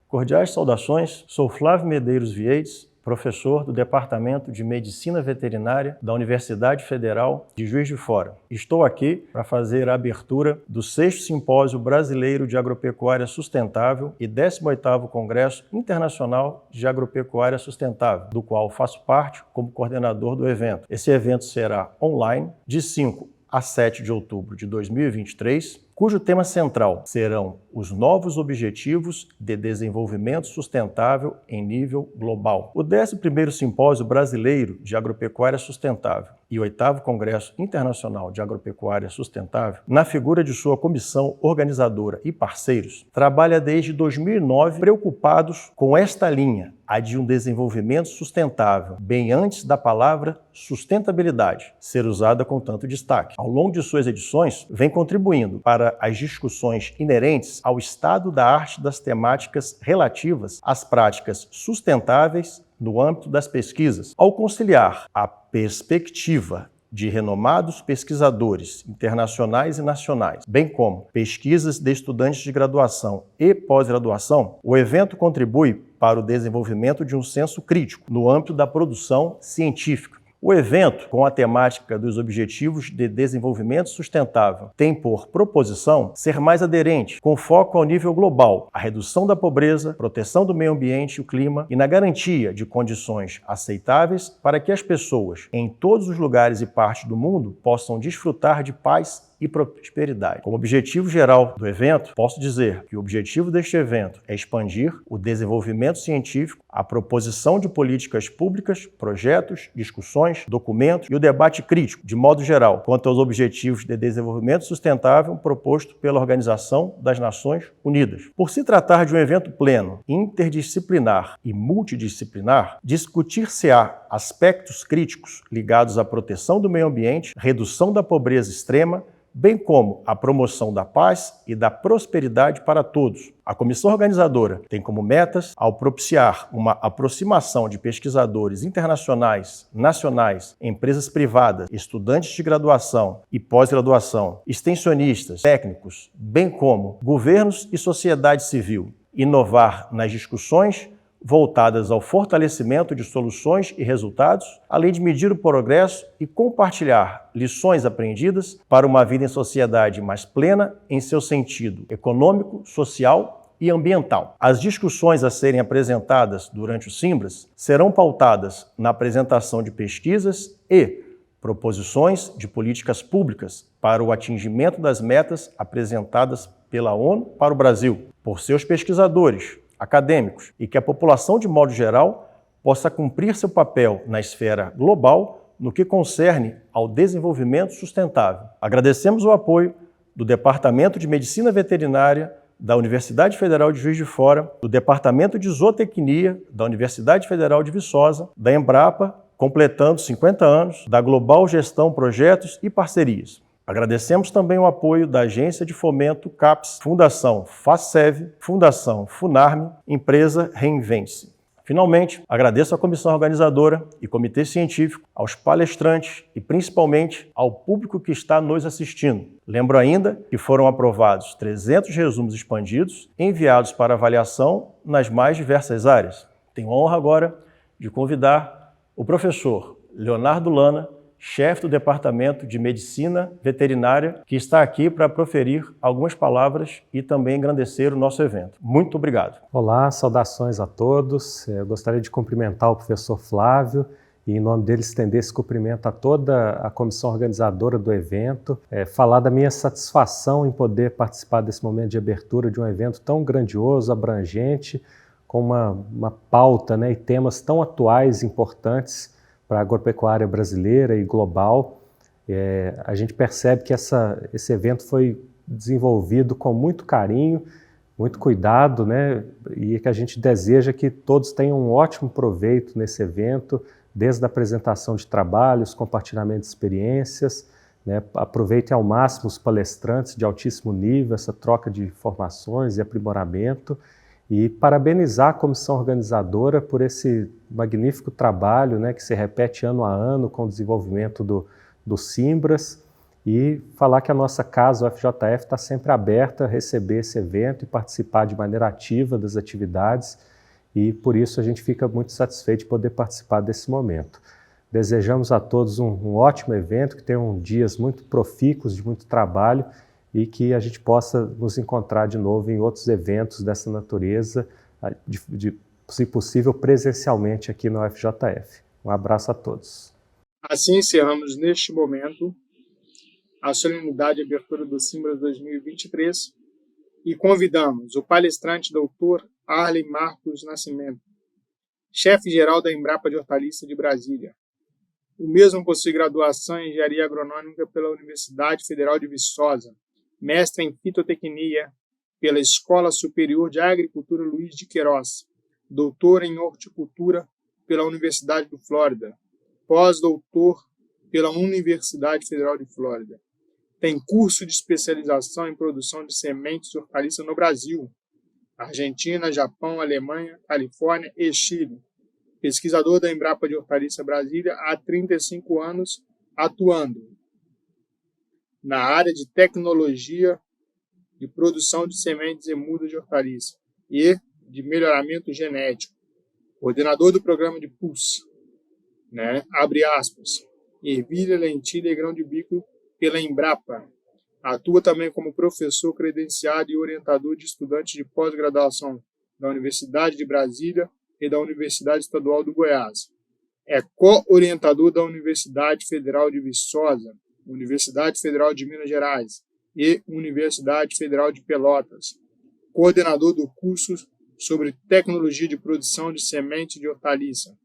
Cordiais saudações, sou Flávio Medeiros Vieites, professor do Departamento de Medicina Veterinária da Universidade Federal de Juiz de Fora. Estou aqui para fazer a abertura do 6º Simpósio Brasileiro de Agropecuária Sustentável e 18º Congresso Internacional de Agropecuária Sustentável, do qual faço parte como coordenador do evento. Esse evento será online de 5 a 7 de outubro de 2023, cujo tema central serão os novos objetivos de desenvolvimento sustentável em nível global. O 11º Simpósio Brasileiro de Agropecuária Sustentável e o 8º Congresso Internacional de Agropecuária Sustentável, na figura de sua comissão organizadora e parceiros, trabalha desde 2009 preocupados com esta linha, a de um desenvolvimento sustentável, bem antes da palavra sustentabilidade ser usada com tanto destaque. Ao longo de suas edições, vem contribuindo para as discussões inerentes ao estado da arte das temáticas relativas às práticas sustentáveis no âmbito das pesquisas, ao conciliar a perspectiva de renomados pesquisadores internacionais e nacionais, bem como pesquisas de estudantes de graduação e pós-graduação. O evento contribui para o desenvolvimento de um senso crítico no âmbito da produção científica. O evento, com a temática dos Objetivos de Desenvolvimento Sustentável, tem por proposição ser mais aderente, com foco ao nível global, a redução da pobreza, proteção do meio ambiente e o clima e na garantia de condições aceitáveis para que as pessoas, em todos os lugares e partes do mundo, possam desfrutar de paz e prosperidade. Como objetivo geral do evento, posso dizer que o objetivo deste evento é expandir o desenvolvimento científico, a proposição de políticas públicas, projetos, discussões, documentos e o debate crítico, de modo geral, quanto aos objetivos de desenvolvimento sustentável proposto pela Organização das Nações Unidas. Por se tratar de um evento pleno, interdisciplinar e multidisciplinar, discutir-se-á aspectos críticos ligados à proteção do meio ambiente, redução da pobreza extrema, bem como a promoção da paz e da prosperidade para todos. A comissão organizadora tem como metas, ao propiciar uma aproximação de pesquisadores internacionais, nacionais, empresas privadas, estudantes de graduação e pós-graduação, extensionistas, técnicos, bem como governos e sociedade civil, inovar nas discussões voltadas ao fortalecimento de soluções e resultados, além de medir o progresso e compartilhar lições aprendidas para uma vida em sociedade mais plena em seu sentido econômico, social e ambiental. As discussões a serem apresentadas durante o Simbras serão pautadas na apresentação de pesquisas e proposições de políticas públicas para o atingimento das metas apresentadas pela ONU para o Brasil, por seus pesquisadores, acadêmicos, e que a população, de modo geral, possa cumprir seu papel na esfera global no que concerne ao desenvolvimento sustentável. Agradecemos o apoio do Departamento de Medicina Veterinária da Universidade Federal de Juiz de Fora, do Departamento de Zootecnia da Universidade Federal de Viçosa, da Embrapa, completando 50 anos, da Global Gestão Projetos e Parcerias. Agradecemos também o apoio da Agência de Fomento CAPES, Fundação FACEV, Fundação Funarme, Empresa Reinvente-se. Finalmente, agradeço à comissão organizadora e comitê científico, aos palestrantes e principalmente ao público que está nos assistindo. Lembro ainda que foram aprovados 300 resumos expandidos enviados para avaliação nas mais diversas áreas. Tenho a honra agora de convidar o professor Leonardo Lana, chefe do Departamento de Medicina Veterinária, que está aqui para proferir algumas palavras e também engrandecer o nosso evento. Muito obrigado. Olá, saudações a todos. Eu gostaria de cumprimentar o professor Flávio e, em nome dele, estender esse cumprimento a toda a comissão organizadora do evento, falar da minha satisfação em poder participar desse momento de abertura de um evento tão grandioso, abrangente, com uma pauta, né, e temas tão atuais e importantes para a agropecuária brasileira e global. A gente percebe que esse evento foi desenvolvido com muito carinho, muito cuidado, né? E que a gente deseja que todos tenham um ótimo proveito nesse evento, desde a apresentação de trabalhos, compartilhamento de experiências, né? Aproveitem ao máximo os palestrantes de altíssimo nível, essa troca de informações e aprimoramento, e parabenizar a comissão organizadora por esse magnífico trabalho, né, que se repete ano a ano com o desenvolvimento do Simbras, e falar que a nossa casa, o FJF, está sempre aberta a receber esse evento e participar de maneira ativa das atividades, e por isso a gente fica muito satisfeito de poder participar desse momento. Desejamos a todos um ótimo evento, que tenham dias muito profícuos, de muito trabalho, e que a gente possa nos encontrar de novo em outros eventos dessa natureza, se possível presencialmente aqui no FJF. Um abraço a todos. Assim encerramos neste momento a solenidade de abertura do Simbras 2023 e convidamos o palestrante Dr. Arlen Marcos Nascimento, chefe-geral da Embrapa de Hortaliça de Brasília. O mesmo possui graduação em Engenharia Agronômica pela Universidade Federal de Viçosa, mestre em Fitotecnia pela Escola Superior de Agricultura Luiz de Queiroz, doutor em Horticultura pela Universidade do Flórida, pós-doutor pela Universidade Federal de Flórida. Tem curso de especialização em produção de sementes de hortaliça no Brasil, Argentina, Japão, Alemanha, Califórnia e Chile. Pesquisador da Embrapa de Hortaliça Brasília há 35 anos, atuando na área de tecnologia de produção de sementes e mudas de hortaliça e de melhoramento genético. Coordenador do programa de PUS, abre aspas, ervilha, lentilha e grão de bico pela Embrapa. Atua também como professor credenciado e orientador de estudantes de pós-graduação da Universidade de Brasília e da Universidade Estadual do Goiás. É co-orientador da Universidade Federal de Viçosa, Universidade Federal de Minas Gerais e Universidade Federal de Pelotas. Coordenador do curso sobre tecnologia de produção de semente de hortaliça.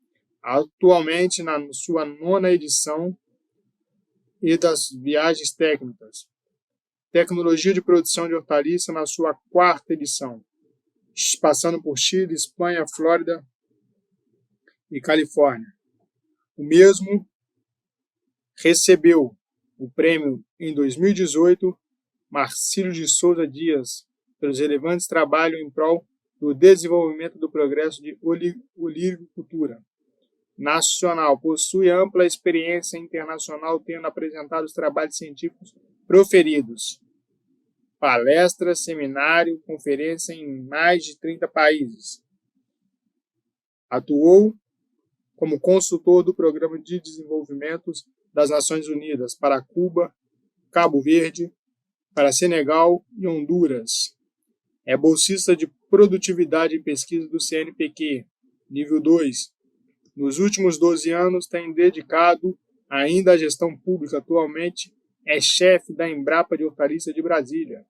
Atualmente na sua 9ª edição e das viagens técnicas. Tecnologia de produção de hortaliça na sua 4ª edição, passando por Chile, Espanha, Flórida e Califórnia. O mesmo recebeu o prêmio em 2018 Marcílio de Souza Dias pelos relevantes trabalhos em prol do desenvolvimento do progresso de olericultura nacional. Possui ampla experiência internacional, tendo apresentado os trabalhos científicos proferidos, palestras, seminário, conferência em mais de 30 países. Atuou como consultor do Programa de Desenvolvimento das Nações Unidas para Cuba, Cabo Verde, para Senegal e Honduras. É bolsista de Produtividade e Pesquisa do CNPq, nível 2. Nos últimos 12 anos tem dedicado ainda à gestão pública. Atualmente é chefe da Embrapa de Hortaliça de Brasília.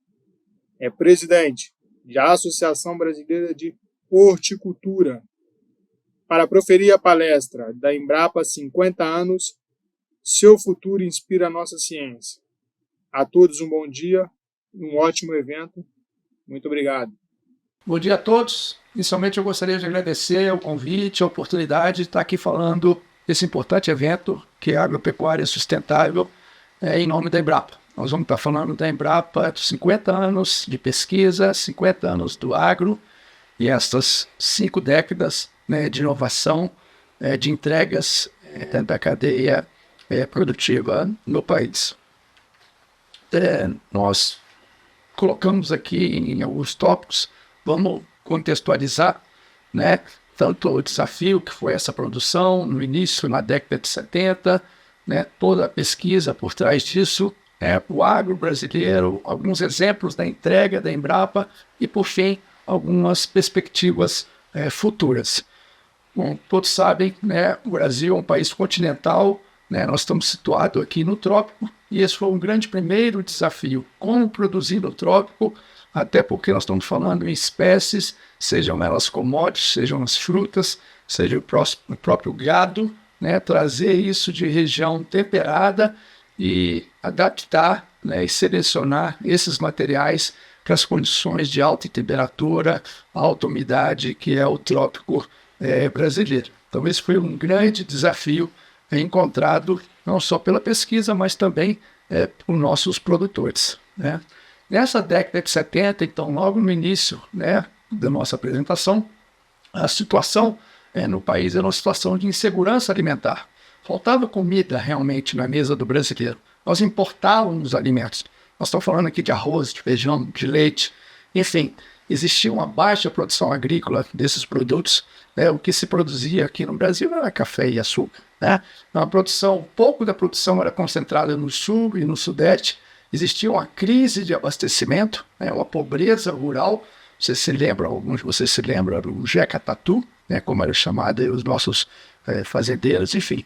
É presidente da Associação Brasileira de Horticultura. Para proferir a palestra da Embrapa 50 anos, seu futuro inspira a nossa ciência. A todos um bom dia e um ótimo evento. Muito obrigado. Bom dia a todos. Inicialmente eu gostaria de agradecer o convite, a oportunidade de estar aqui falando desse importante evento que é a agropecuária sustentável em nome da Embrapa. Nós vamos estar falando da Embrapa dos 50 anos de pesquisa, 50 anos do agro e essas 5 décadas de inovação, de entregas dentro da cadeia produtiva no país. Nós colocamos aqui em alguns tópicos, vamos contextualizar, tanto o desafio que foi essa produção no início, na década de 70, toda a pesquisa por trás disso, o agro brasileiro, alguns exemplos da entrega da Embrapa e, por fim, algumas perspectivas futuras. Bom, todos sabem, o Brasil é um país continental, nós estamos situados aqui no trópico e esse foi um grande primeiro desafio, como produzir no trópico, até porque nós estamos falando em espécies, sejam elas commodities, sejam as frutas, seja o próprio gado, trazer isso de região temperada e adaptar e selecionar esses materiais para as condições de alta temperatura, alta umidade, que é o trópico brasileiro. Então esse foi um grande desafio encontrado não só pela pesquisa, mas também por nossos produtores. Nessa década de 70, então, logo no início da nossa apresentação, a situação no país era uma situação de insegurança alimentar. Faltava comida realmente na mesa do brasileiro. nós importávamos alimentos. Nós estamos falando aqui de arroz, de feijão, de leite, enfim, existia uma baixa produção agrícola desses produtos, né? O que se produzia aqui no Brasil era café e açúcar, né? A produção, pouco da produção era concentrada no sul e no sudeste. Existia uma crise de abastecimento, né? Uma pobreza rural. Você se lembra, alguns de vocês se lembram do Jeca Tatu, né? Como era chamado, e os nossos fazendeiros, enfim.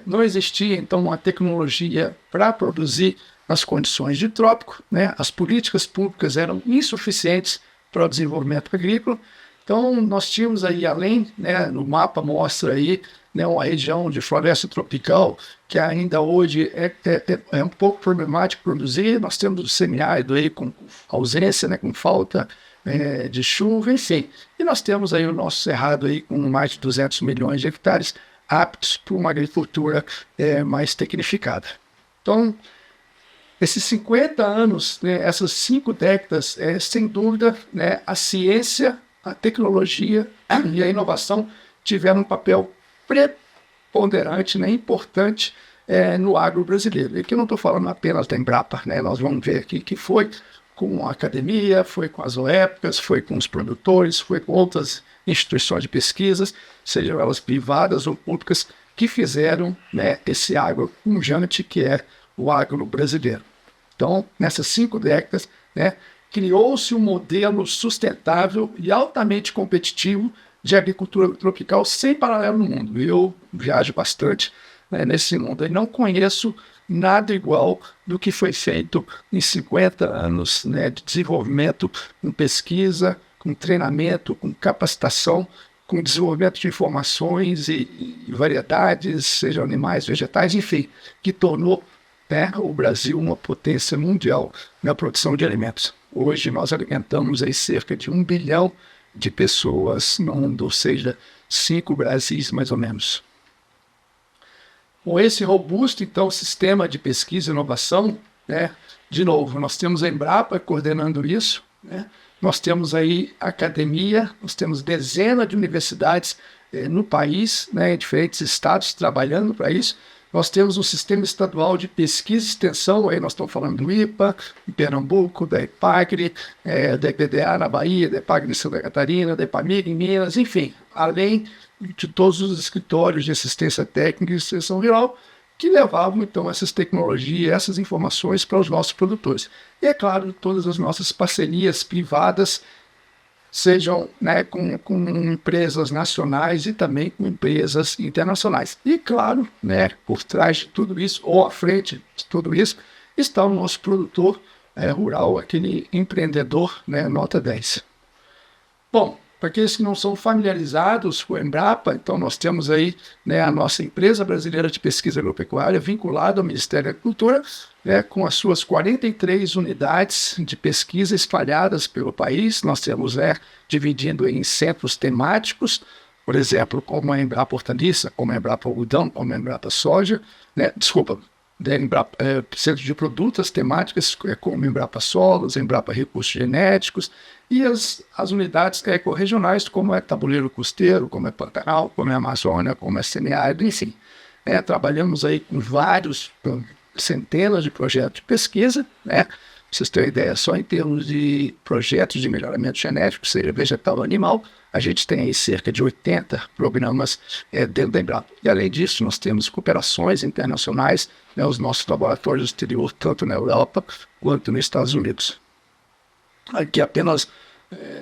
Não existia, então, uma tecnologia para produzir nas condições de trópico, né? As políticas públicas eram insuficientes para o desenvolvimento agrícola. Então, nós tínhamos aí, além, né, no mapa mostra aí, né, uma região de floresta tropical que ainda hoje é um pouco problemático produzir. Nós temos o semiárido aí com ausência, né, com falta de chuva, enfim. E nós temos aí o nosso cerrado aí com mais de 200 milhões de hectares aptos para uma agricultura mais tecnificada. Então, esses 50 anos, né, essas 5 décadas, sem dúvida, né, a ciência, a tecnologia e a inovação tiveram um papel preponderante, né, importante no agro brasileiro. E aqui eu não estou falando apenas da Embrapa, né, nós vamos ver aqui que foi com a academia, foi com as OEPCAs, foi com os produtores, foi com outras instituições de pesquisas, sejam elas privadas ou públicas, que fizeram, né, esse agro pujante que é o agro brasileiro. Então, nessas 5 décadas, né, criou-se um modelo sustentável e altamente competitivo de agricultura tropical sem paralelo no mundo. Eu viajo bastante, né, nesse mundo e não conheço nada igual do que foi feito em 50 anos, né, de desenvolvimento com pesquisa, com treinamento, com capacitação, com desenvolvimento de informações e variedades, sejam animais, vegetais, enfim, que tornou, né, o Brasil uma potência mundial na produção de alimentos. Hoje nós alimentamos aí cerca de 1 bilhão de pessoas no mundo, ou seja, 5 Brasis mais ou menos. Com esse robusto, então, sistema de pesquisa e inovação, né, de novo, nós temos a Embrapa coordenando isso, né, nós temos aí a academia, nós temos dezenas de universidades no país, né, em diferentes estados trabalhando para isso. Nós temos um sistema estadual de pesquisa e extensão, aí nós estamos falando do IPA, em Pernambuco, da EPAGRE, da EPDA na Bahia, da EPAGRE em Santa Catarina, da EPAMIG em Minas, enfim, além de todos os escritórios de assistência técnica e extensão rural, que levavam, então, essas tecnologias, essas informações para os nossos produtores. E, é claro, todas as nossas parcerias privadas, sejam, né, com empresas nacionais e também com empresas internacionais. E, claro, né, por trás de tudo isso, ou à frente de tudo isso, está o nosso produtor rural, aquele empreendedor, né, nota 10. Bom, para aqueles que não são familiarizados com a Embrapa, então nós temos aí, né, a nossa empresa brasileira de pesquisa agropecuária vinculada ao Ministério da Agricultura, né, com as suas 43 unidades de pesquisa espalhadas pelo país. Nós temos dividindo em centros temáticos, por exemplo, como a Embrapa Hortaliça, como a Embrapa Algodão, como a Embrapa Soja, né, centro de produtos temáticas, como a Embrapa Solos, a Embrapa Recursos Genéticos, e as unidades ecorregionais, como é Tabuleiro Costeiro, como é Pantanal, como é Amazônia, como é Semiárido, enfim. Trabalhamos aí com centenas de projetos de pesquisa, né? Pra vocês terem ideia, só em termos de projetos de melhoramento genético, seja vegetal ou animal, a gente tem aí cerca de 80 programas dentro da Embrapa. E além disso, nós temos cooperações internacionais, né, os nossos laboratórios do exterior, tanto na Europa quanto nos Estados Unidos. Aqui apenas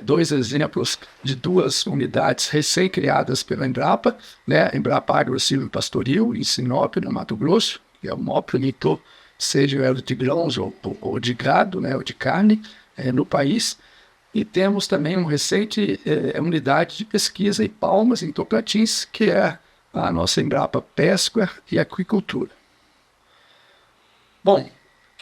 2 exemplos de 2 unidades recém-criadas pela Embrapa, né? Embrapa Agro Silvio Pastoril, em Sinop, no Mato Grosso, que é o maior produtor, seja ela de grãos ou de gado, né, ou de carne, no país. E temos também uma recente unidade de pesquisa em Palmas, em Tocantins, que é a nossa Embrapa Pesca e Aquicultura. Bom,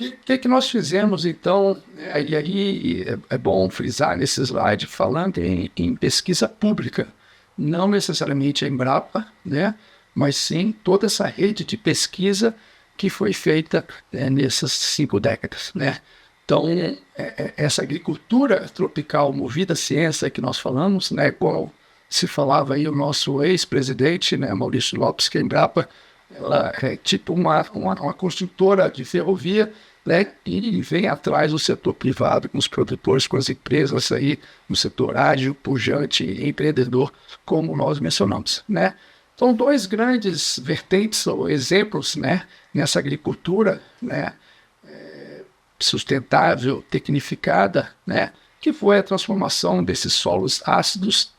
o que nós fizemos, então, e aí é bom frisar nesse slide, falando em pesquisa pública, não necessariamente a Embrapa, né, mas sim toda essa rede de pesquisa que foi feita nessas 5 décadas, né. Então, essa agricultura tropical movida à ciência que nós falamos, né, como se falava aí o nosso ex-presidente, né, Maurício Lopes, que a Embrapa ela é tipo uma construtora de ferrovia, né, e vem atrás do setor privado, com os produtores, com as empresas aí, no setor ágil, pujante, empreendedor, como nós mencionamos, né. Então, dois grandes vertentes ou exemplos, né, nessa agricultura, né, sustentável, tecnificada, né, que foi a transformação desses solos ácidos,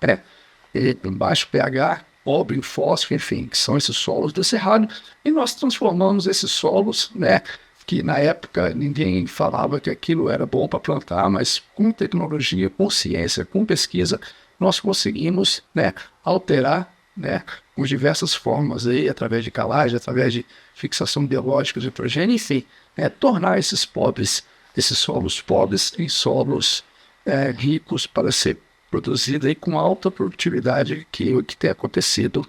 em baixo pH, pobre em fósforo, enfim, que são esses solos do cerrado, e nós transformamos esses solos, né, que na época ninguém falava que aquilo era bom para plantar, mas com tecnologia, com ciência, com pesquisa, nós conseguimos, né, alterar, né, com diversas formas, aí, através de calagem, através de fixação biológica de nitrogênio, enfim, tornar esses solos pobres em solos ricos para ser produzido aí com alta produtividade, que é o que tem acontecido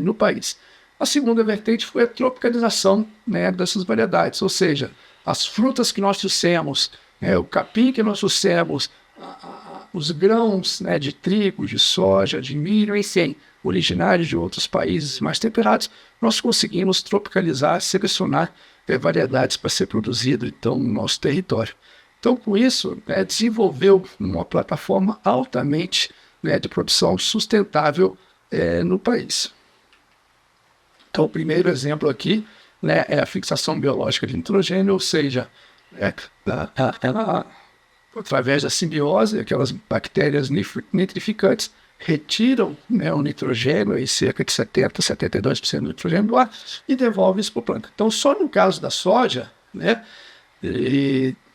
no país. A segunda vertente foi a tropicalização, né, dessas variedades, ou seja, as frutas que nós trouxemos, o capim que nós trouxemos, os grãos, né, de trigo, de soja, de milho, enfim, originários de outros países mais temperados, nós conseguimos tropicalizar, selecionar variedades para ser produzido então, no nosso território. Então, com isso, desenvolveu uma plataforma altamente, né, de produção sustentável no país. Então, o primeiro exemplo aqui, né, é a fixação biológica de nitrogênio, ou seja, através da simbiose, aquelas bactérias nitrificantes retiram, né, o nitrogênio, em cerca de 70%, 72% do nitrogênio do ar, e devolvem isso para o planta. Então, só no caso da soja, né,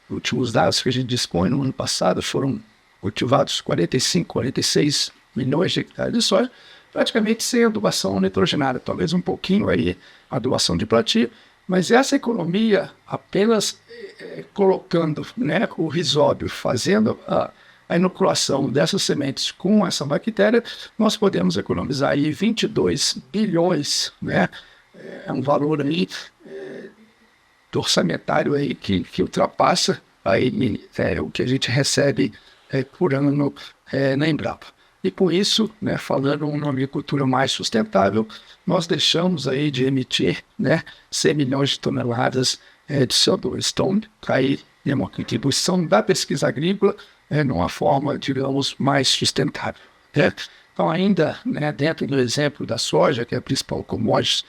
últimos dados que a gente dispõe no ano passado, foram cultivados 45, 46 milhões de hectares de soja, praticamente sem adubação nitrogenada, talvez um pouquinho aí adubação de plantio, mas essa economia apenas colocando, né, o risóbio, fazendo a inoculação dessas sementes com essa bactéria, nós podemos economizar aí 22 bilhões, né, é um valor aí orçamentário aí que ultrapassa aí, o que a gente recebe por ano na Embrapa. E com isso, né, falando uma agricultura mais sustentável, nós deixamos aí de emitir, né, 100 milhões de toneladas de CO2. Então, aí é uma contribuição da pesquisa agrícola numa forma, digamos, mais sustentável. Né? Então, ainda, né, dentro do exemplo da soja, que é a principal commodity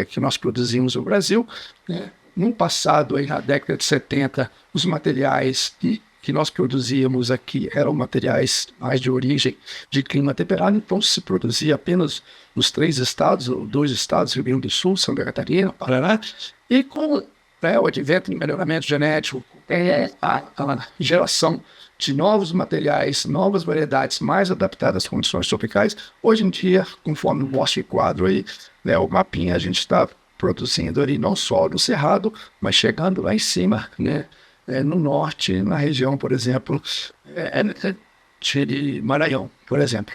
que nós produzimos no Brasil, né, no passado, aí, na década de 70, os materiais que nós produzíamos aqui eram materiais mais de origem de clima temperado, então se produzia apenas nos 3 estados, ou 2 estados, Rio Grande do Sul, Santa Catarina, Paraná, e com o advento de melhoramento genético, a geração de novos materiais, novas variedades mais adaptadas às condições tropicais, hoje em dia, conforme mostra o quadro aí, o mapinha, a gente está produzindo ali não só no Cerrado, mas chegando lá em cima, né, no norte, na região, por exemplo, de Maranhão, por exemplo.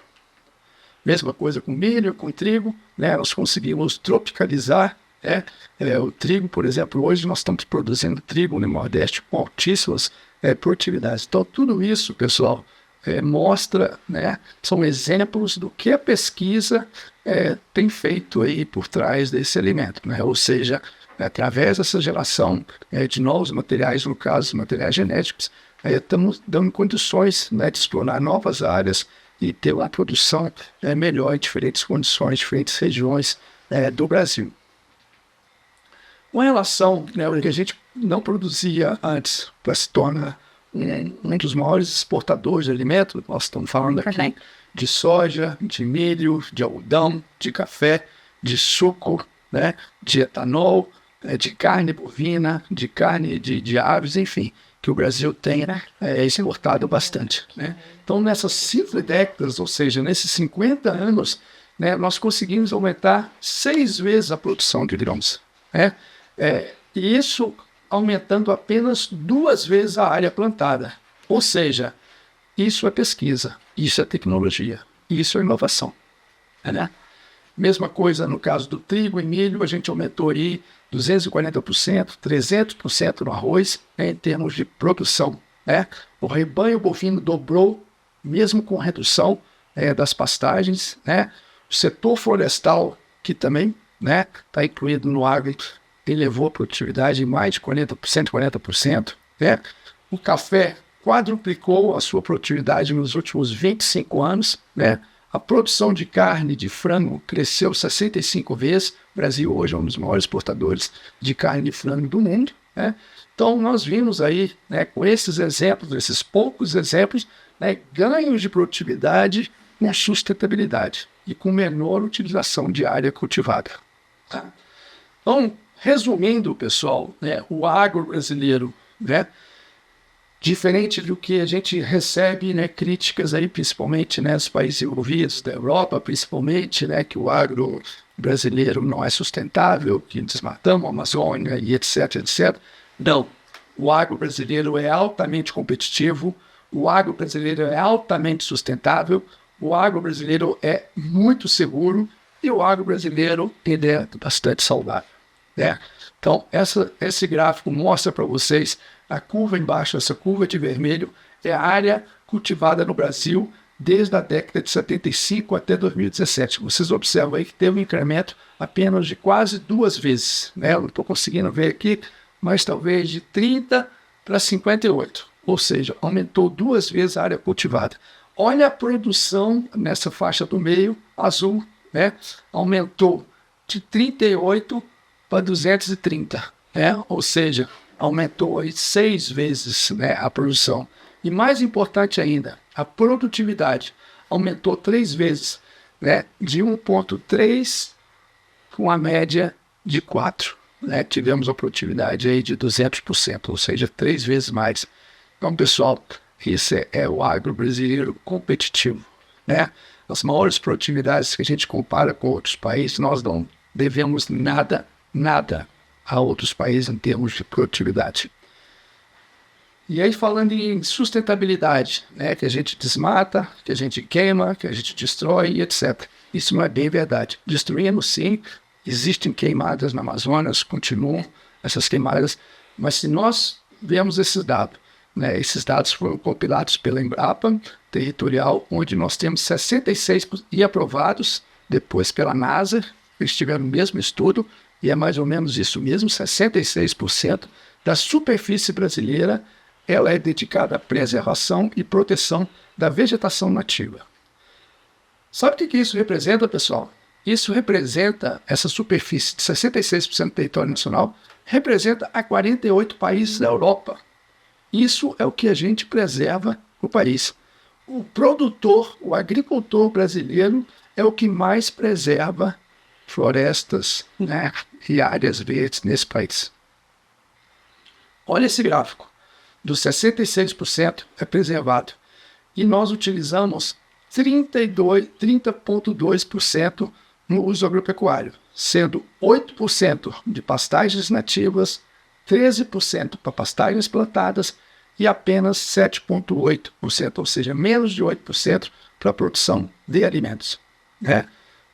Mesma coisa com milho, com trigo, né, nós conseguimos tropicalizar o trigo, por exemplo. Hoje nós estamos produzindo trigo no Nordeste com altíssimas produtividades. Então, tudo isso, pessoal, mostra, né, são exemplos do que a pesquisa tem feito aí por trás desse alimento, né? Ou seja, através dessa geração de novos materiais, no caso, materiais genéticos, estamos dando condições, né, de explorar novas áreas e ter uma produção melhor em diferentes condições, diferentes regiões do Brasil. Com relação, né, ao que a gente não produzia antes, para se tornar um dos maiores exportadores de alimentos, nós estamos falando aqui de soja, de milho, de algodão, de café, de suco, né, de etanol, de carne bovina, de carne de aves, enfim, que o Brasil tem exportado bastante. Né? Então, nessas 5 décadas, ou seja, nesses 50 anos, né, nós conseguimos aumentar 6 vezes a produção de grãos. Né? E isso aumentando apenas 2 vezes a área plantada. Ou seja, isso é pesquisa, isso é tecnologia, isso é inovação. Né? Mesma coisa no caso do trigo e milho, a gente aumentou aí 240%, 300% no arroz, em termos de produção. Né? O rebanho bovino dobrou, mesmo com redução das pastagens. Né? O setor florestal, que também né? Está incluído no agro, elevou a produtividade em mais de 40%, né? O café quadruplicou a sua produtividade nos últimos 25 anos, né? A produção de carne de frango cresceu 65 vezes. O Brasil hoje é um dos maiores exportadores de carne de frango do mundo, né? Então, nós vimos aí, né, com esses exemplos, esses poucos exemplos, né, ganhos de produtividade com sustentabilidade e com menor utilização de área cultivada. Tá? Então, resumindo, pessoal, né, o agro brasileiro, né, diferente do que a gente recebe, né, críticas aí, principalmente, né, nos países envolvidos, da Europa, principalmente, né, que o agro brasileiro não é sustentável, que desmatamos a Amazônia e etc, etc. Não, o agro brasileiro é altamente competitivo, o agro brasileiro é altamente sustentável, o agro brasileiro é muito seguro e o agro brasileiro ele é bastante saudável, né? Então, esse gráfico mostra para vocês a curva embaixo, essa curva de vermelho, é a área cultivada no Brasil desde a década de 75 até 2017. Vocês observam aí que teve um incremento apenas de quase 2 vezes, né? Eu não estou conseguindo ver aqui, mas talvez de 30 para 58, ou seja, aumentou 2 vezes a área cultivada. Olha a produção nessa faixa do meio, azul, né? Aumentou de 38 para 230, né? Ou seja, aumentou aí 6 vezes, né, a produção. E mais importante ainda, a produtividade aumentou 3 vezes, né? De 1,3 com a média de 4. Né, tivemos a produtividade aí de 200%, ou seja, 3 vezes mais. Então, pessoal, isso é o agro brasileiro competitivo, né? As maiores produtividades que a gente compara com outros países, nós não devemos nada a outros países em termos de produtividade. E aí, falando em sustentabilidade, né, que a gente desmata, que a gente queima, que a gente destrói, etc. Isso não é bem verdade. Destruímos, sim. Existem queimadas na Amazônia, continuam essas queimadas, mas se nós vemos esses dados, né, esses dados foram compilados pela Embrapa Territorial, onde nós temos 66% e aprovados depois pela NASA, eles tiveram o mesmo estudo, e é mais ou menos isso mesmo, 66% da superfície brasileira ela é dedicada à preservação e proteção da vegetação nativa. Sabe o que isso representa, pessoal? Isso representa, essa superfície de 66% do território nacional, representa a 48 países da Europa. Isso é o que a gente preserva no país. O produtor, o agricultor brasileiro é o que mais preserva florestas, né, e áreas verdes nesse país. Olha esse gráfico. Dos 66% é preservado. E nós utilizamos 30,2% no uso agropecuário, sendo 8% de pastagens nativas, 13% para pastagens plantadas e apenas 7,8%, ou seja, menos de 8% para a produção de alimentos, né?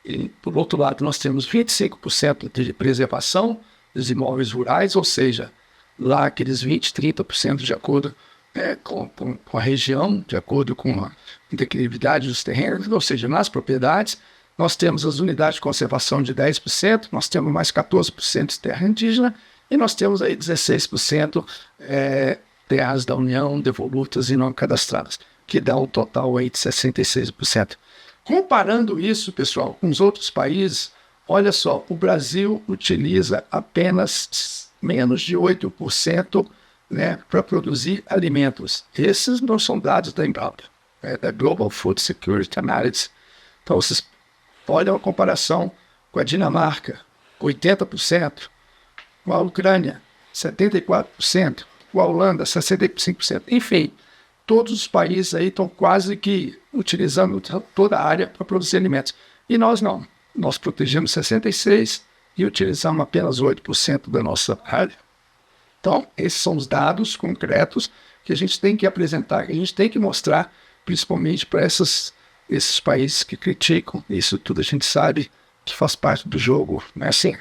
E, por outro lado, nós temos 25% de preservação dos imóveis rurais, ou seja, lá aqueles 20%, 30% de acordo com a região, de acordo com a declividade dos terrenos, ou seja, nas propriedades. Nós temos as unidades de conservação de 10%, nós temos mais 14% de terra indígena e nós temos aí 16% terras da União, devolutas e não cadastradas, que dá um total aí de 66%. Comparando isso, pessoal, com os outros países, olha só, o Brasil utiliza apenas menos de 8%, né, para produzir alimentos. Esses não são dados da Embrapa, da Global Food Security Analysis. Então, vocês olham a comparação com a Dinamarca, 80%, com a Ucrânia, 74%, com a Holanda, 65%. Enfim, todos os países aí estão quase que utilizando toda a área para produzir alimentos. E nós não. Nós protegemos 66% e utilizamos apenas 8% da nossa área. Então, esses são os dados concretos que a gente tem que apresentar, que a gente tem que mostrar, principalmente para esses países que criticam. Isso tudo a gente sabe que faz parte do jogo, né? Assim,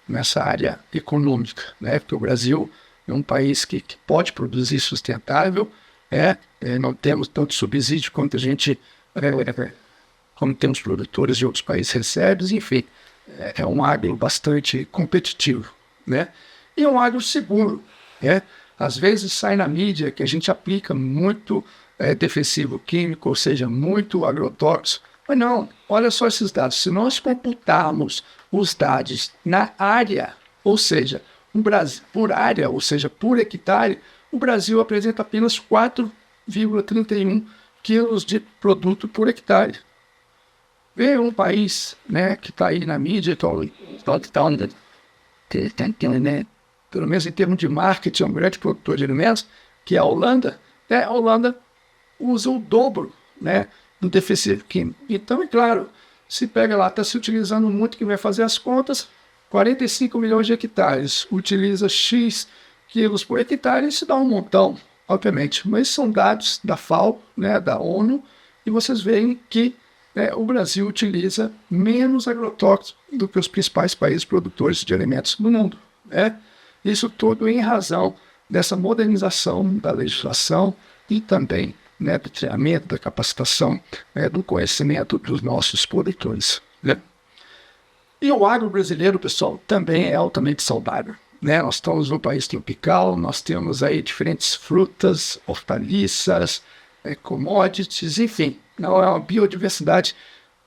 nessa área econômica, né? Porque o Brasil é um país que pode produzir sustentável, não temos tanto subsídio quanto a gente, como temos produtores de outros países recebem, enfim. é um agro bastante competitivo, né? E é um agro seguro, né? Às vezes sai na mídia que a gente aplica muito defensivo químico, ou seja, muito agrotóxico. Mas não, olha só esses dados. Se nós computarmos os dados na área, ou seja, o Brasil, por área, ou seja, por hectare, o Brasil apresenta apenas 4,31 quilos de produto por hectare. Vê um país, né, que está aí na mídia, né, pelo menos em termos de marketing, é um grande produtor de alimentos, que é a Holanda. A Holanda usa o dobro, né, do defensivo químico. Então, é claro, se pega lá, está se utilizando muito, que vai fazer as contas, 45 milhões de hectares, utiliza X quilos por hectare, isso dá um montão, obviamente. Mas são dados da FAO, né, da ONU, e vocês veem que o Brasil utiliza menos agrotóxicos do que os principais países produtores de alimentos do mundo, né? Isso tudo em razão dessa modernização da legislação e também, né, do treinamento, da capacitação, do conhecimento dos nossos produtores, né? E o agro brasileiro, pessoal, também é altamente saudável, né? Nós estamos num país tropical, nós temos aí diferentes frutas, hortaliças, commodities, enfim, não é uma biodiversidade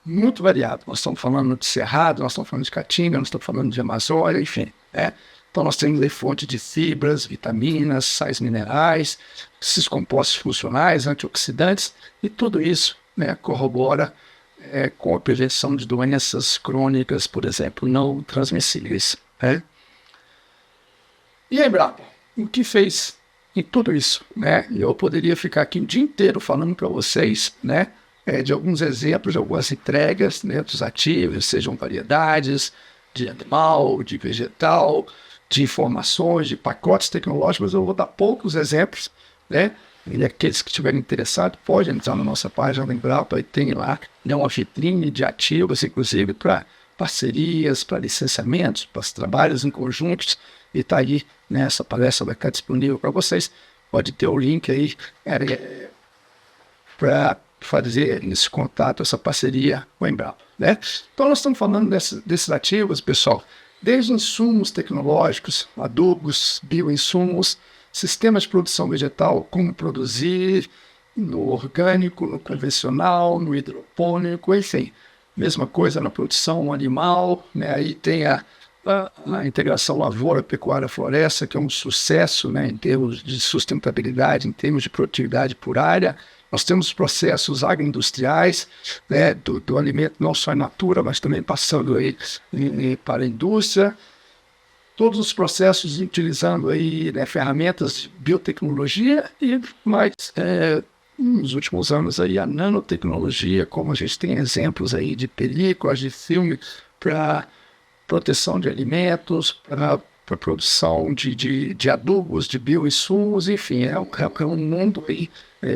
muito variada. Nós estamos falando de Cerrado, nós estamos falando de Caatinga, nós estamos falando de Amazônia, enfim, né? Então nós temos aí fonte de fibras, vitaminas, sais minerais, esses compostos funcionais, antioxidantes, e tudo isso, né, corrobora com a prevenção de doenças crônicas, por exemplo, não transmissíveis, né? E a Embrapa, o que fez em tudo isso, né? Eu poderia ficar aqui o dia inteiro falando para vocês, né, de alguns exemplos, de algumas entregas, né, dos ativos, sejam variedades de animal, de vegetal, de informações, de pacotes tecnológicos. Eu vou dar poucos exemplos, né? E aqueles que estiverem interessados podem entrar na nossa página da Embrapa e tem lá, né, uma vitrine de ativos, inclusive para parcerias, para licenciamentos, para trabalhos em conjuntos, e está aí, né, essa palestra vai ficar disponível para vocês. Pode ter o link aí para fazer esse contato, essa parceria com a Embrapa, né? Então nós estamos falando desses ativos, pessoal, desde insumos tecnológicos, adubos, bioinsumos, sistemas de produção vegetal, como produzir no orgânico, no convencional, no hidropônico, enfim. Mesma coisa na produção animal, né? Aí tem a integração lavoura, pecuária, floresta, que é um sucesso, né, em termos de sustentabilidade, em termos de produtividade por área. Nós temos processos agroindustriais, né, do alimento, não só in natura, mas também passando aí para a indústria. Todos os processos utilizando aí, né, ferramentas de biotecnologia e mais, nos últimos anos aí, a nanotecnologia, como a gente tem exemplos aí de películas, de filme para proteção de alimentos, para produção de adubos, de bioinsumos, enfim, é um mundo aí,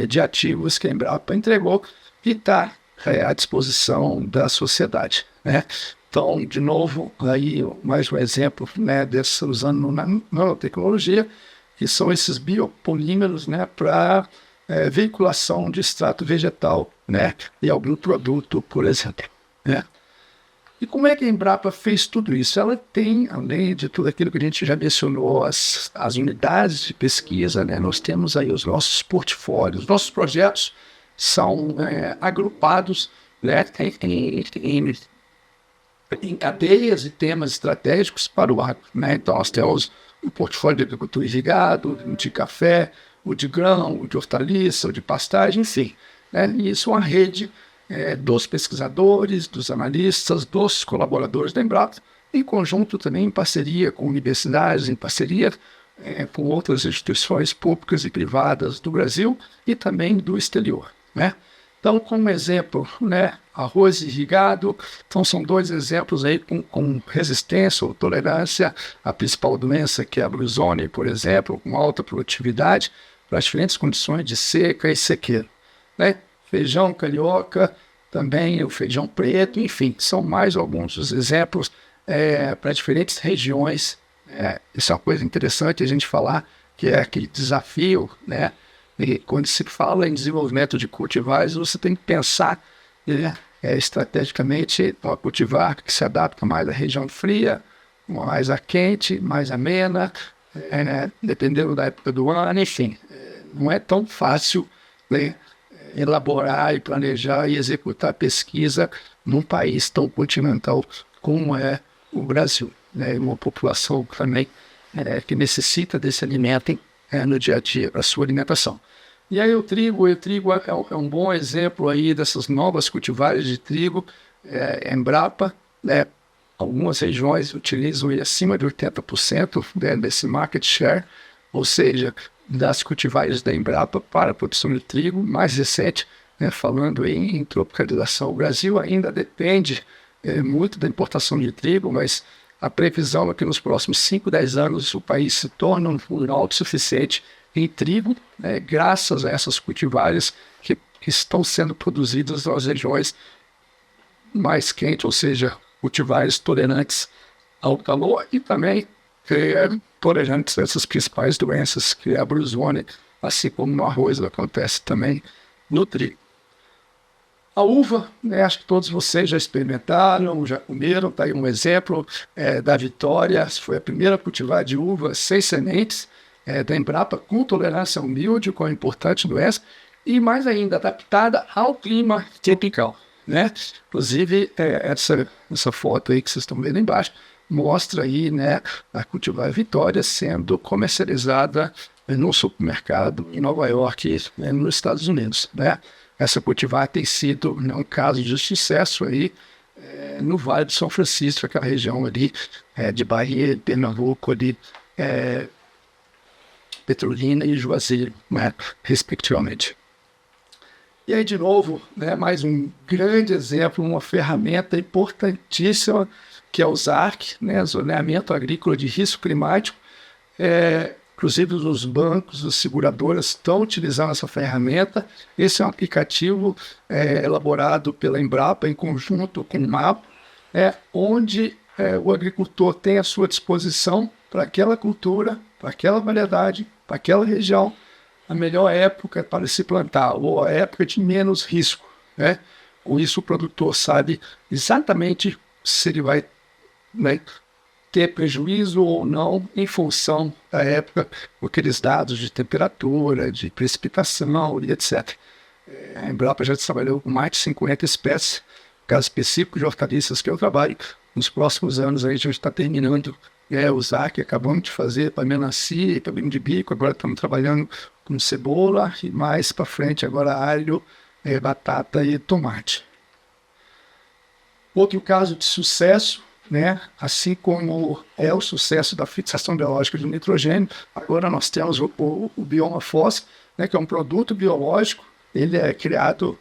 de ativos que a Embrapa entregou e está à disposição da sociedade, né? Então, de novo, aí mais um exemplo, né, usando nanotecnologia, que são esses biopolímeros, né, para veiculação de extrato vegetal, né, e algum produto, por exemplo, né? E como é que a Embrapa fez tudo isso? Ela tem, além de tudo aquilo que a gente já mencionou, as unidades de pesquisa, né? Nós temos aí os nossos portfólios. Nossos projetos são agrupados, né, em cadeias e temas estratégicos para o agro, né? Então nós temos o portfólio de agricultura irrigado, de café, o de grão, o de hortaliça, o de pastagem, enfim, né? E isso é uma rede dos pesquisadores, dos analistas, dos colaboradores da Embrapa, em conjunto também em parceria com universidades, em parceria com outras instituições públicas e privadas do Brasil e também do exterior, né? Então, como exemplo, né, arroz irrigado, então são dois exemplos aí com resistência ou tolerância à principal doença, que é a Blue, por exemplo, com alta produtividade para as diferentes condições de seca e sequeira, né? Feijão carioca, também o feijão preto, enfim, são mais alguns dos exemplos para diferentes regiões. Isso é uma coisa interessante a gente falar, que é aquele desafio, né? E quando se fala em desenvolvimento de cultivares, você tem que pensar estrategicamente para cultivar que se adapta mais à região fria, mais a quente, mais amena, dependendo da época do ano, enfim. Não é tão fácil, né, elaborar e planejar e executar pesquisa num país tão continental como é o Brasil, né? Uma população também que necessita desse alimento no dia a dia, para a sua alimentação. E aí o trigo é um bom exemplo aí dessas novas cultivares de trigo, Embrapa, né? Algumas regiões utilizam acima de 80% desse market share, ou seja, das cultivares da Embrapa para a produção de trigo. Mais recente, né, falando em tropicalização, o Brasil ainda depende muito da importação de trigo, mas a previsão é que nos próximos 5, 10 anos o país se torne um autossuficiente em trigo, né, graças a essas cultivares que estão sendo produzidas nas regiões mais quentes, ou seja, cultivares tolerantes ao calor e também tolerantes a essas principais doenças, que é a brusone, assim como no arroz acontece também no trigo. A uva, né, acho que todos vocês já experimentaram, já comeram, está aí um exemplo da Vitória, foi a primeira cultivar de uva sem sementes, da Embrapa, com tolerância ao milho, com a importante doença, e mais ainda, adaptada ao clima tropical, né? Inclusive, essa foto aí que vocês estão vendo embaixo, mostra aí, né, a cultivar Vitória sendo comercializada no supermercado em Nova York, nos Estados Unidos, né? Essa cultivar tem sido um caso de sucesso aí no Vale do São Francisco, aquela região ali de Bahia, Pernambuco, ali, Petrolina e Juazeiro, né, respectivamente. E aí, de novo, né, mais um grande exemplo, uma ferramenta importantíssima, que é o ZARC, né, Zoneamento Agrícola de Risco Climático. Inclusive, os bancos, as seguradoras estão utilizando essa ferramenta. Esse é um aplicativo elaborado pela Embrapa em conjunto com o MAPA, onde o agricultor tem à sua disposição para aquela cultura, para aquela variedade, para aquela região, a melhor época para se plantar, ou a época de menos risco, né? Com isso, o produtor sabe exatamente se ele vai, né, ter prejuízo ou não em função da época, com aqueles dados de temperatura, de precipitação e etc. A Embrapa já trabalhou com mais de 50 espécies, caso específico de hortaliças que eu trabalho. Nos próximos anos aí a gente está terminando o ZARC, acabamos de fazer para melancia, para de bico, agora estamos trabalhando com cebola e mais para frente agora alho, batata e tomate. Outro caso de sucesso, né, assim como é o sucesso da fixação biológica de nitrogênio, agora nós temos o Bioma Fós, né, que é um produto biológico. Ele é criado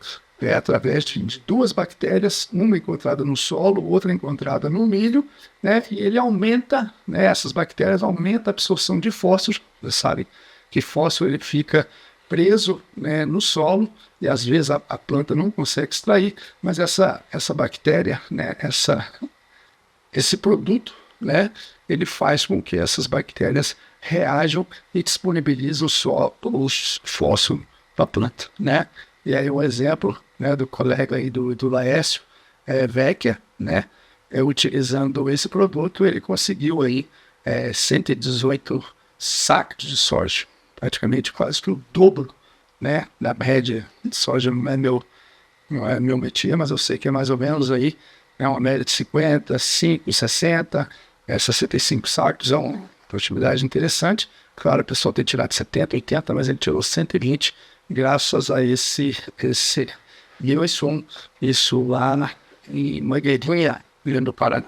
através de duas bactérias, uma encontrada no solo, outra encontrada no milho, né, e ele aumenta, né, essas bactérias aumentam a absorção de fósforo. Vocês sabem que fósforo ele fica preso, né, no solo, e às vezes a planta não consegue extrair, mas essa bactéria, né, esse produto, né, ele faz com que essas bactérias reajam e disponibilizam o fósforo para a planta, né? E aí um exemplo, né, do colega aí do Laércio Vecchia, né, utilizando esse produto, ele conseguiu aí 118 sacos de soja, praticamente quase que o dobro, né, da média de soja. Não é meu métier, mas eu sei que é mais ou menos aí, uma média de 50, 60, 65 sacos, é uma produtividade interessante. Claro, o pessoal tem tirado 70, 80, mas ele tirou 120, graças a esse isso lá em Mangueirinha, Grande do Pará.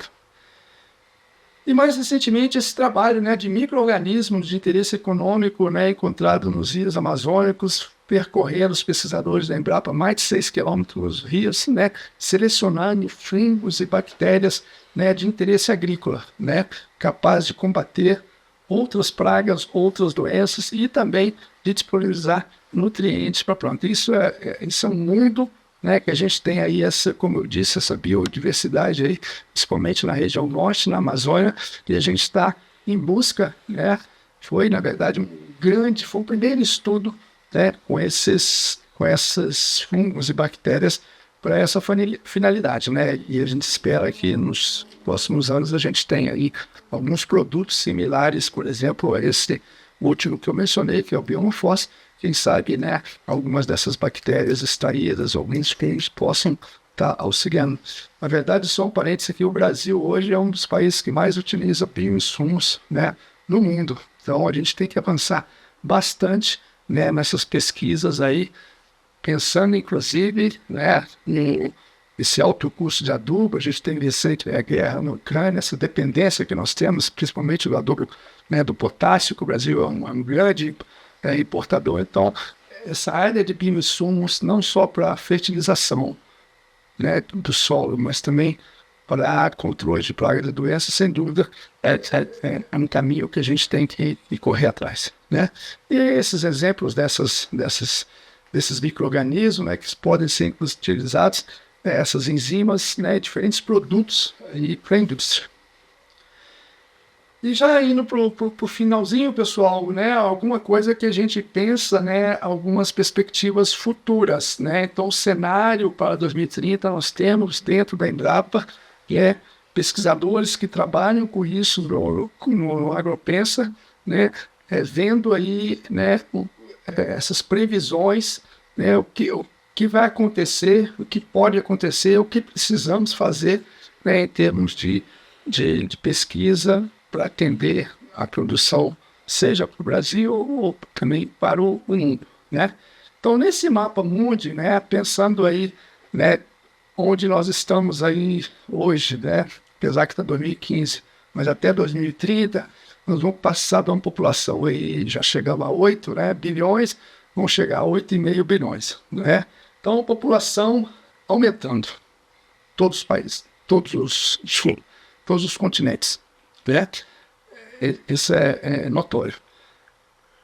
E mais recentemente esse trabalho, né, de micro-organismos de interesse econômico, né, encontrado nos rios amazônicos, percorrendo os pesquisadores da Embrapa mais de 6 quilômetros dos rios, né, selecionando fungos e bactérias, né, de interesse agrícola, né, capazes de combater outras pragas, outras doenças e também de disponibilizar nutrientes para a planta. Isso é um mundo, né, que a gente tem aí como eu disse, essa biodiversidade aí, principalmente na região norte, na Amazônia, e a gente está em busca, né, foi na verdade foi o primeiro estudo, né, com esses fungos e bactérias para essa finalidade, né? E a gente espera que nos próximos anos a gente tenha aí alguns produtos similares, por exemplo, a esse último que eu mencionei, que é o Biomorfose. Quem sabe, né, algumas dessas bactérias extraídas, alguns que eles possam estar auxiliando. Na verdade, só um parênteses aqui, o Brasil hoje é um dos países que mais utiliza bioinsumos, né, no mundo. Então a gente tem que avançar bastante, né, nessas pesquisas aí, pensando inclusive, né, esse alto custo de adubo. A gente tem recente a guerra na Ucrânia, essa dependência que nós temos, principalmente do adubo, né, do potássio, que o Brasil é um grande importador. Então, essa área de bioinsumos, não só para fertilização, né, do solo, mas também para controle de pragas e doenças, sem dúvida, é um caminho que a gente tem que correr atrás, né? E esses exemplos desses micro-organismos, né, que podem ser utilizados, essas enzimas, né, diferentes produtos para a indústria. E já indo para o finalzinho, pessoal, né, alguma coisa que a gente pensa, né, algumas perspectivas futuras, né? Então, o cenário para 2030, nós temos dentro da Embrapa, pesquisadores que trabalham com isso no Agropensa, né, vendo aí, né, essas previsões, né, o que vai acontecer, o que pode acontecer, o que precisamos fazer, né, em termos de pesquisa para atender a produção, seja para o Brasil ou também para o mundo, né? Então, nesse mapa mundi, né, pensando aí, né, onde nós estamos aí hoje, né, apesar que está 2015, mas até 2030, nós vamos passar de uma população aí, já chegamos a 8, né, bilhões, vamos chegar a 8,5 bilhões, né? Então, a população aumentando, todos os países, todos os continentes, né? Isso é notório.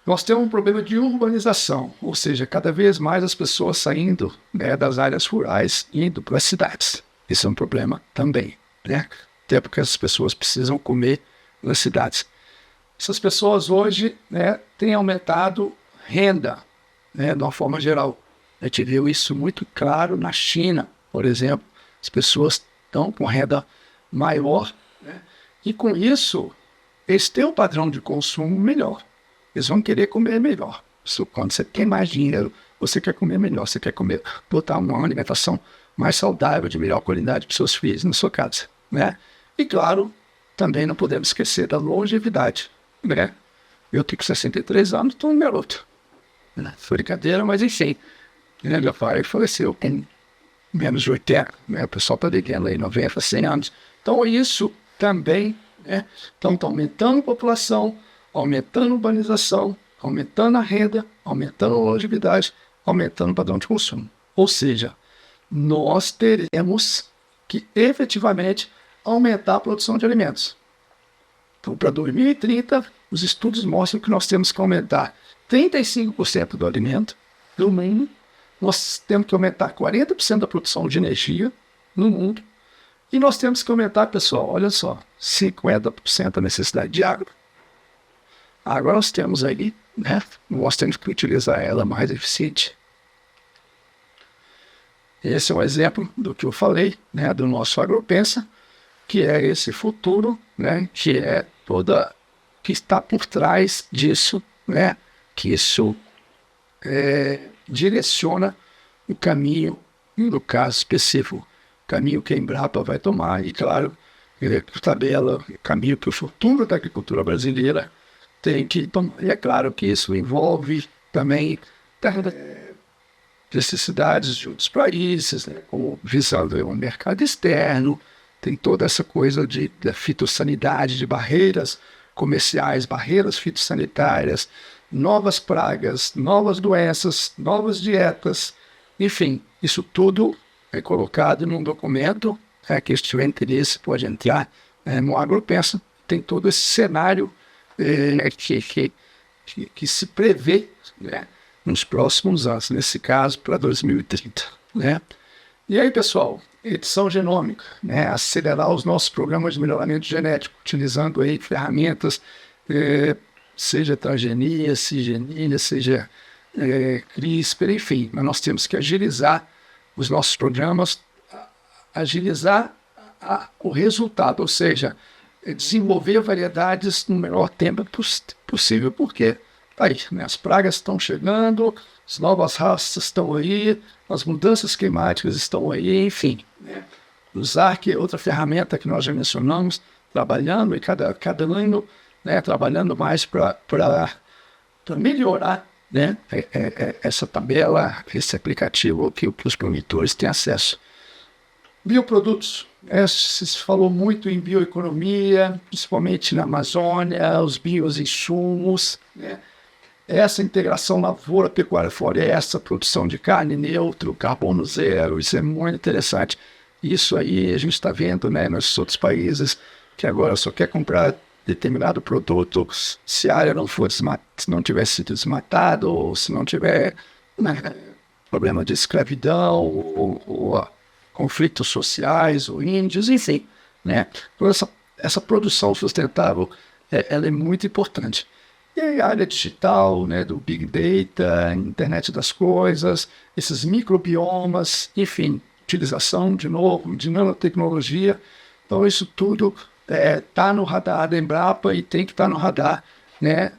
Nós temos um problema de urbanização, ou seja, cada vez mais as pessoas saindo, né, das áreas rurais e indo para as cidades. Isso é um problema também, né? Até porque as pessoas precisam comer nas cidades. Essas pessoas hoje, né, têm aumentado renda, né, de uma forma geral. A gente viu isso muito claro na China, por exemplo. As pessoas estão com renda maior, né, e com isso eles têm um padrão de consumo melhor. Eles vão querer comer melhor. Quando você tem mais dinheiro, você quer comer melhor. Você quer botar uma alimentação mais saudável, de melhor qualidade para os seus filhos, na sua casa, né? E, claro, também não podemos esquecer da longevidade, né? Eu tenho 63 anos, estou um garoto. Foi brincadeira, mas enfim. Né? Meu pai faleceu com menos de 80. Né? O pessoal está vivendo aí 90, 100 anos. Então, isso também, né? Então, está aumentando a população, aumentando a urbanização, aumentando a renda, aumentando a longevidade, aumentando o padrão de consumo. Ou seja, nós teremos que efetivamente aumentar a produção de alimentos. Então, para 2030, os estudos mostram que nós temos que aumentar 35% do alimento no mundo, nós temos que aumentar 40% da produção de energia no mundo, e nós temos que aumentar, pessoal, olha só, 50% da necessidade de água. Agora nós temos aí, né, nós temos que utilizar ela mais eficiente. Esse é um exemplo do que eu falei, né, do nosso Agropensa, que é esse futuro, né, que está por trás disso, né, que isso direciona o caminho, no caso específico, o caminho que a Embrapa vai tomar, e claro, tabela o caminho que o futuro da agricultura brasileira tem que tomar. E é claro que isso envolve também necessidades de outros países, né, como visando o mercado externo, tem toda essa coisa da fitossanidade, de barreiras comerciais, barreiras fitossanitárias, novas pragas, novas doenças, novas dietas, enfim, isso tudo é colocado num documento, que se tiver interesse pode entrar no Agropensa, tem todo esse cenário que se prevê, né, nos próximos anos, nesse caso para 2030. Né? E aí, pessoal, edição genômica, né, acelerar os nossos programas de melhoramento genético, utilizando aí ferramentas, seja transgenia, cisgenia, seja CRISPR, enfim, mas nós temos que agilizar os nossos programas, agilizar o resultado, ou seja, desenvolver variedades no menor tempo possível, porque aí, né, as pragas estão chegando, as novas raças estão aí, as mudanças climáticas estão aí, enfim. Né? Usar que outra ferramenta que nós já mencionamos, trabalhando e cada ano, né, trabalhando mais para melhorar, né, essa tabela, esse aplicativo que os produtores têm acesso. Bioprodutos. Se falou muito em bioeconomia, principalmente na Amazônia, os bioinsumos, né? Essa integração lavoura, pecuária, floresta, produção de carne neutro, carbono zero, isso é muito interessante. Isso aí a gente está vendo, né, nos outros países que agora só quer comprar determinado produto se a área se não tiver sido desmatado, ou se não tiver, né, problema de escravidão, ou conflitos sociais, ou índios, enfim. Né? Então essa produção sustentável ela é muito importante. E aí, a área digital, né, do Big Data, Internet das Coisas, esses microbiomas, enfim, utilização, de novo, de nanotecnologia. Então, isso tudo está no radar da Embrapa e tem que estar no radar, né,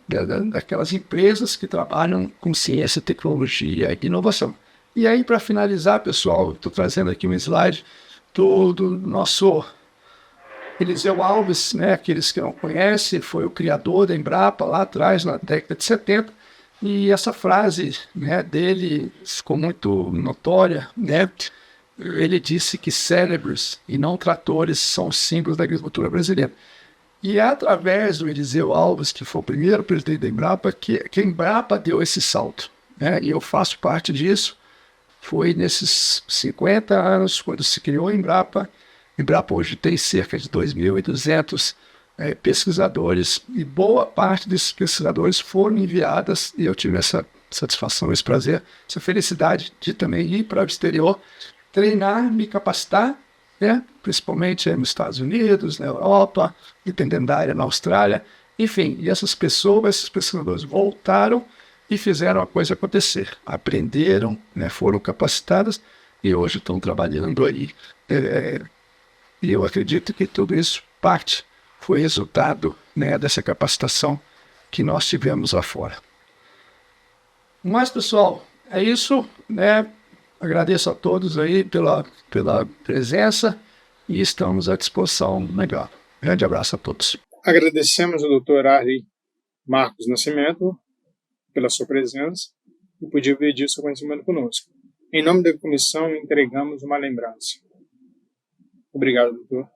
daquelas empresas que trabalham com ciência, tecnologia e inovação. E aí, para finalizar, pessoal, estou trazendo aqui um slide do nosso Eliseu Alves, né, aqueles que não conhecem, foi o criador da Embrapa lá atrás, na década de 70, e essa frase, né, dele ficou muito notória, né? Ele disse que cérebros e não tratores são os símbolos da agricultura brasileira. E é através do Eliseu Alves, que foi o primeiro presidente da Embrapa, que a Embrapa deu esse salto, né? E eu faço parte disso. Foi nesses 50 anos, quando se criou a Embrapa. A Embrapa hoje tem cerca de 2.200 pesquisadores, e boa parte desses pesquisadores foram enviadas, e eu tive essa satisfação, esse prazer, essa felicidade de também ir para o exterior, treinar, me capacitar, né? Principalmente nos Estados Unidos, na Europa, dependendo da área, na Austrália, enfim, e essas pessoas, esses pesquisadores voltaram e fizeram a coisa acontecer, aprenderam, né, foram capacitadas e hoje estão trabalhando aí. E eu acredito que tudo isso foi resultado, né, dessa capacitação que nós tivemos lá fora. Mas, pessoal, é isso, né? Agradeço a todos aí pela presença e estamos à disposição. Legal. Grande abraço a todos. Agradecemos ao Dr. Arley Marcos Nascimento pela sua presença e por dividir seu conhecimento conosco. Em nome da comissão, entregamos uma lembrança. Obrigado, doutor.